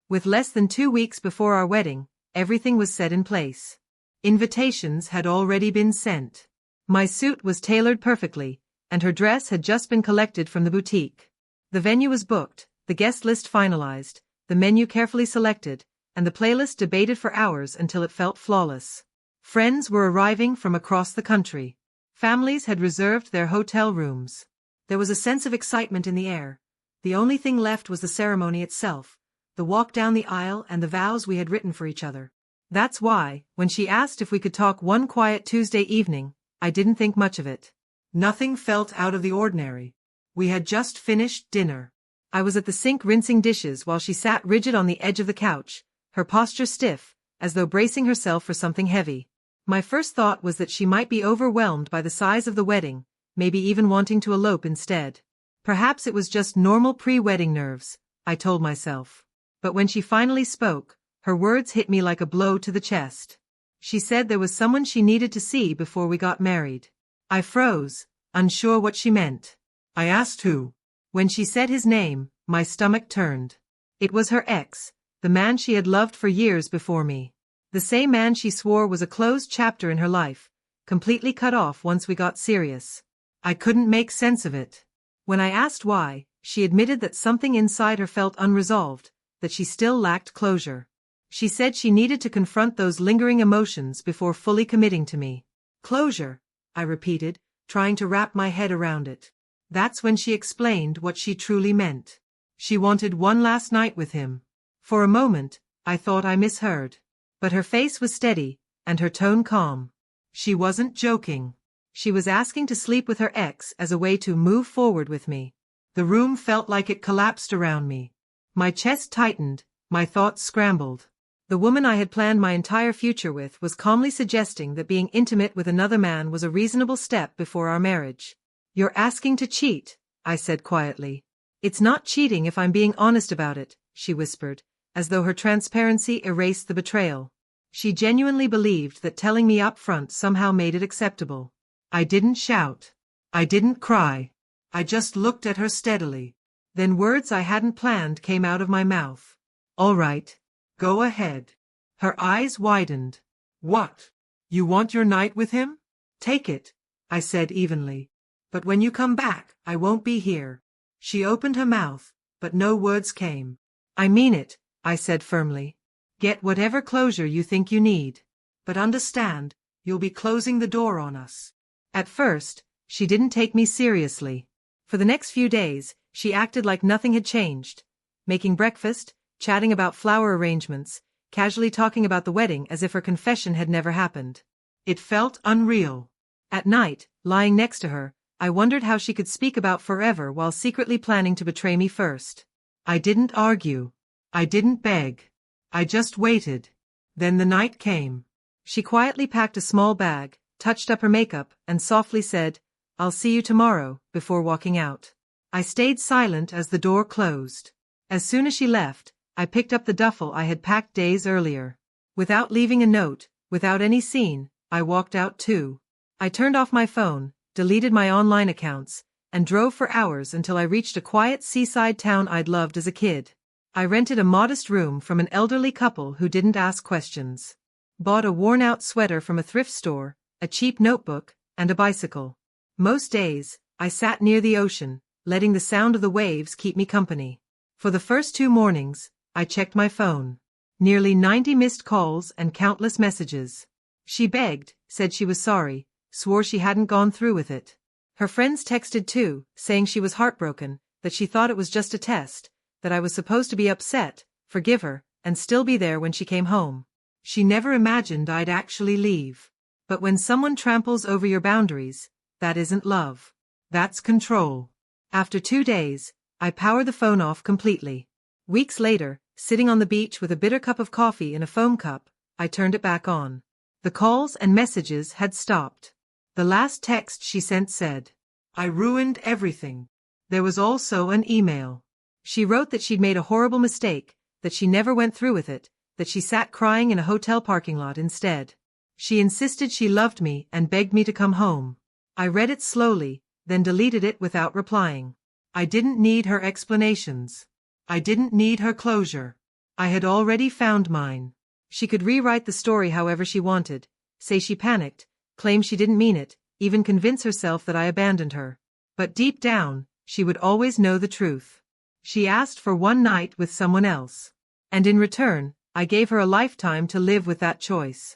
With less than 2 weeks before our wedding, everything was set in place. Invitations had already been sent. My suit was tailored perfectly, and her dress had just been collected from the boutique. The venue was booked, the guest list finalized, the menu carefully selected, and the playlist debated for hours until it felt flawless. Friends were arriving from across the country. Families had reserved their hotel rooms. There was a sense of excitement in the air. The only thing left was the ceremony itself, the walk down the aisle and the vows we had written for each other. That's why, when she asked if we could talk one quiet Tuesday evening, I didn't think much of it. Nothing felt out of the ordinary. We had just finished dinner. I was at the sink rinsing dishes while she sat rigid on the edge of the couch, her posture stiff, as though bracing herself for something heavy. My first thought was that she might be overwhelmed by the size of the wedding, maybe even wanting to elope instead. Perhaps it was just normal pre-wedding nerves, I told myself. But when she finally spoke, her words hit me like a blow to the chest. She said there was someone she needed to see before we got married. I froze, unsure what she meant. I asked who. When she said his name, my stomach turned. It was her ex, the man she had loved for years before me. The same man she swore was a closed chapter in her life, completely cut off once we got serious. I couldn't make sense of it. When I asked why, she admitted that something inside her felt unresolved, that she still lacked closure. She said she needed to confront those lingering emotions before fully committing to me. Closure, I repeated, trying to wrap my head around it. That's when she explained what she truly meant. She wanted one last night with him. For a moment, I thought I misheard. But her face was steady, and her tone calm. She wasn't joking. She was asking to sleep with her ex as a way to move forward with me. The room felt like it collapsed around me. My chest tightened, my thoughts scrambled. The woman I had planned my entire future with was calmly suggesting that being intimate with another man was a reasonable step before our marriage. You're asking to cheat, I said quietly. It's not cheating if I'm being honest about it, she whispered, as though her transparency erased the betrayal. She genuinely believed that telling me up front somehow made it acceptable. I didn't shout. I didn't cry. I just looked at her steadily. Then words I hadn't planned came out of my mouth. All right. Go ahead. Her eyes widened. What? You want your night with him? Take it, I said evenly. But when you come back, I won't be here. She opened her mouth, but no words came. I mean it, I said firmly. Get whatever closure you think you need. But understand, you'll be closing the door on us. At first, she didn't take me seriously. For the next few days, she acted like nothing had changed, making breakfast, chatting about flower arrangements, casually talking about the wedding as if her confession had never happened. It felt unreal. At night, lying next to her, I wondered how she could speak about forever while secretly planning to betray me first. I didn't argue. I didn't beg. I just waited. Then the night came. She quietly packed a small bag, touched up her makeup, and softly said, "I'll see you tomorrow," before walking out. I stayed silent as the door closed. As soon as she left, I picked up the duffel I had packed days earlier. Without leaving a note, without any scene, I walked out too. I turned off my phone, deleted my online accounts, and drove for hours until I reached a quiet seaside town I'd loved as a kid. I rented a modest room from an elderly couple who didn't ask questions. Bought a worn-out sweater from a thrift store, a cheap notebook, and a bicycle. Most days, I sat near the ocean, letting the sound of the waves keep me company. For the first 2 mornings, I checked my phone. Nearly 90 missed calls and countless messages. She begged, said she was sorry, swore she hadn't gone through with it. Her friends texted too, saying she was heartbroken, that she thought it was just a test, that I was supposed to be upset, forgive her, and still be there when she came home. She never imagined I'd actually leave. But when someone tramples over your boundaries, that isn't love. That's control. After 2 days, I powered the phone off completely. Weeks later, sitting on the beach with a bitter cup of coffee in a foam cup, I turned it back on. The calls and messages had stopped. The last text she sent said, "I ruined everything." There was also an email. She wrote that she'd made a horrible mistake, that she never went through with it, that she sat crying in a hotel parking lot instead. She insisted she loved me and begged me to come home. I read it slowly, then deleted it without replying. I didn't need her explanations. I didn't need her closure. I had already found mine. She could rewrite the story however she wanted, say she panicked, claim she didn't mean it, even convince herself that I abandoned her. But deep down, she would always know the truth. She asked for one night with someone else. And in return, I gave her a lifetime to live with that choice.